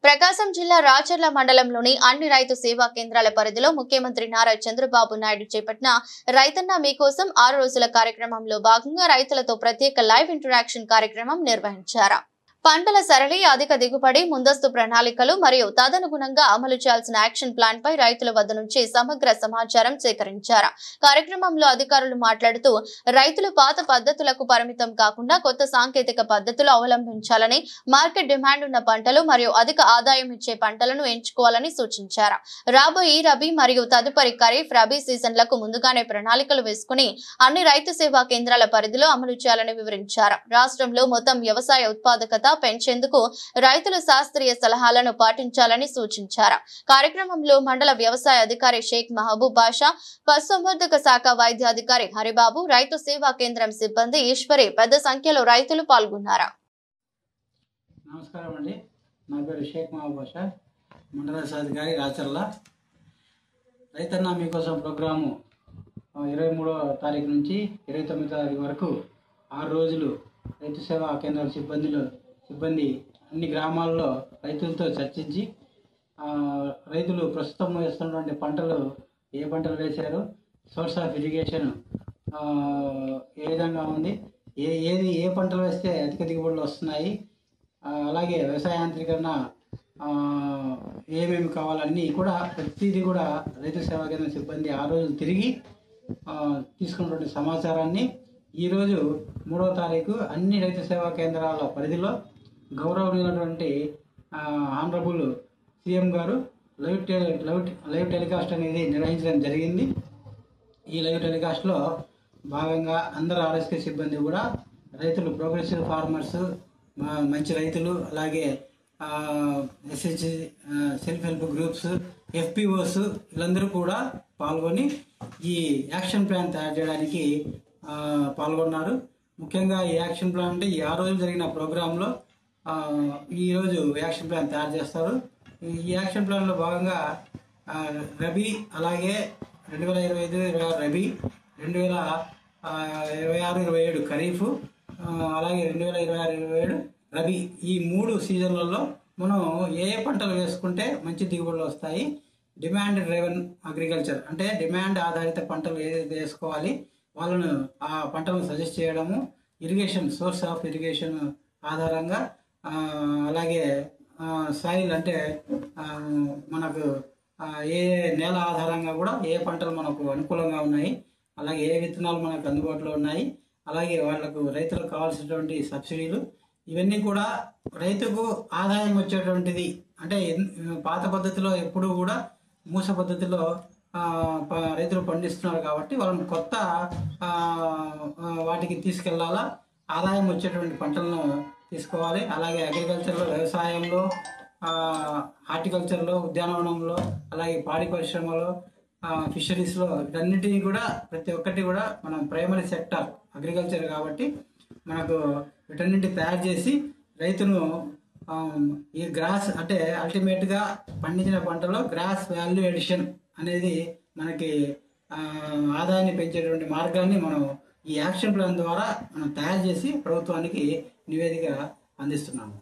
ప్రకాశం జిల్లా రాచర్ల మండలంలోని అన్ని రైతు సేవా కేంద్రాల పరిధిలో ముఖ్యమంత్రి నారా చంద్రబాబు నాయుడు చేపట్టిన రైతన్న మీకోసం 6 రోజుల కార్యక్రమంలో భాగంగా రైతులతో ప్రత్యేక లైవ్ ఇంటరాక్షన్ కార్యక్రమం నిర్వహించారు. పంటల సరళి, అధిక దిగుబడి, ముందస్తు ప్రణాళికలు మరియు తదనుగుణంగా అమలు చేయాల్సిన యాక్షన్ ప్లాన్ పై రైతుల వద్ద నుంచి సమగ్ర సమాచారం సేకరించారు. కార్యక్రమంలో అధికారులు మాట్లాడుతూ రైతులు పాత పద్ధతులకు పరిమితం కాకుండా కొత్త సాంకేతిక పద్ధతులు అవలంబించాలని, మార్కెట్ డిమాండ్ ఉన్న పంటలు మరియు అధిక ఆదాయం ఇచ్చే పంటలను ఎంచుకోవాలని సూచించారు. రాబోయే రబీ మరియు తదుపరి ఖరీఫ్, రబీ సీజన్లకు ముందుగానే ప్రణాళికలు వేసుకుని అన్ని రైతు సేవా కేంద్రాల పరిధిలో అమలు చేయాలని వివరించారు. రాష్ట్రంలో మొత్తం వ్యవసాయ ఉత్పాదకత పెంచేందుకు రైతులు శాస్త్రీయ సలహాలను పాటించాలని సూచించారు. కార్యక్రమంలో మండల వ్యవసాయ అధికారి షేక్ మహబూబ్ బాషా, పశుసంవర్ధక శాఖ వైద్య అధికారి హరిబాబు, రైతు సేవా కేంద్రం సిబ్బంది ఈశ్వరి పెద్ద సంఖ్యలో రైతులు పాల్గొన్నారు. నమస్కారం అండి. నా పేరు షేక్ మహబూబ్ బాషా, మండల వ్యవసాయ అధికారి రాచర్ల. రైతన్న మీకోసం ప్రోగ్రాము 23వ తారీఖు నుంచి 29వ తారీఖు వరకు 6 రోజులు రైతు సేవా కేంద్రాల సిబ్బంది అన్ని గ్రామాల్లో రైతులతో చర్చించి రైతులు ప్రస్తుతం వేస్తున్నటువంటి పంటలు ఏ పంటలు వేశారు, సోర్స్ ఆఫ్ ఇరిగేషన్ ఏ విధంగా ఉంది, ఏ పంటలు వేస్తే అధిక దిగుబడులు వస్తున్నాయి, అలాగే వ్యవసాయ యాంత్రీకరణ ఏమేమి కావాలన్నీ కూడా ప్రతిదీ కూడా రైతు సేవా కేంద్రం సిబ్బంది 6 రోజులు తిరిగి తీసుకున్నటువంటి సమాచారాన్ని ఈరోజు 3వ తారీఖు అన్ని రైతు సేవా కేంద్రాల పరిధిలో గౌరవనీయులైనటువంటి ఆనరబుల్ సీఎం గారు లైవ్ టెలికాస్ట్ అనేది నిర్వహించడం జరిగింది. ఈ లైవ్ టెలికాస్ట్లో భాగంగా అందరు ఆర్ఎస్కే సిబ్బంది కూడా రైతులు, ప్రోగ్రెసివ్ ఫార్మర్స్, మంచి రైతులు, అలాగే SH self help groups, FPOs వీళ్ళందరూ కూడా పాల్గొని ఈ యాక్షన్ ప్లాన్ తయారు చేయడానికి పాల్గొన్నారు. ముఖ్యంగా ఈ యాక్షన్ ప్లాన్ అంటే ఈ 6 రోజులు జరిగిన ప్రోగ్రాంలో ఈరోజు యాక్షన్ ప్లాన్ తయారు చేస్తారు. ఈ యాక్షన్ ప్లాన్లో భాగంగా రబీ, అలాగే 2025-26 రబీ, 2026-27 ఖరీఫ్, అలాగే 2026-27 రబీ, ఈ 3 సీజన్లలో మనం ఏ పంటలు వేసుకుంటే మంచి దిగుబడులు వస్తాయి, డిమాండ్ డ్రైవెన్ అగ్రికల్చర్ అంటే డిమాండ్ ఆధారిత పంటలు ఏదైతే వేసుకోవాలి వాళ్ళను ఆ పంటలను సజెస్ట్ చేయడము, ఇరిగేషన్, సోర్స్ ఆఫ్ ఇరిగేషన్ ఆధారంగా, అలాగే సాయిల్ అంటే మనకు ఏ నేల ఆధారంగా కూడా ఏ పంటలు మనకు అనుకూలంగా ఉన్నాయి, అలాగే ఏ విత్తనాలు మనకు అందుబాటులో ఉన్నాయి, అలాగే వాళ్లకు రైతులకు కావాల్సినటువంటి సబ్సిడీలు, ఇవన్నీ కూడా రైతుకు ఆదాయం వచ్చేటువంటిది. అంటే పాత పద్ధతిలో ఎప్పుడూ కూడా మూస పద్ధతిలో రైతులు పండిస్తున్నారు కాబట్టి వాళ్ళని కొత్త వాటికి తీసుకెళ్లాలా, ఆదాయం వచ్చేటువంటి పంటలను తీసుకోవాలి. అలాగే అగ్రికల్చర్లో, వ్యవసాయంలో, హార్టికల్చర్లో, ఉద్యానవనంలో, అలాగే పాడి పరిశ్రమలో, ఫిషరీస్లో, వీటన్నిటినీ కూడా ప్రతి ఒక్కటి కూడా మనం ప్రైమరీ సెక్టర్ అగ్రికల్చర్ కాబట్టి మనకు వీటన్నింటి తయారు చేసి రైతును ఈ గ్రాస్ అంటే అల్టిమేట్గా పండించిన పంటలో గ్రాస్ వాల్యూ ఎడిషన్ అనేది మనకి ఆదాయాన్ని పెంచేటువంటి మార్గాన్ని మనం ఈ యాక్షన్ ప్లాన్ ద్వారా మనం తయారు చేసి ప్రభుత్వానికి నివేదిక అందిస్తున్నాము.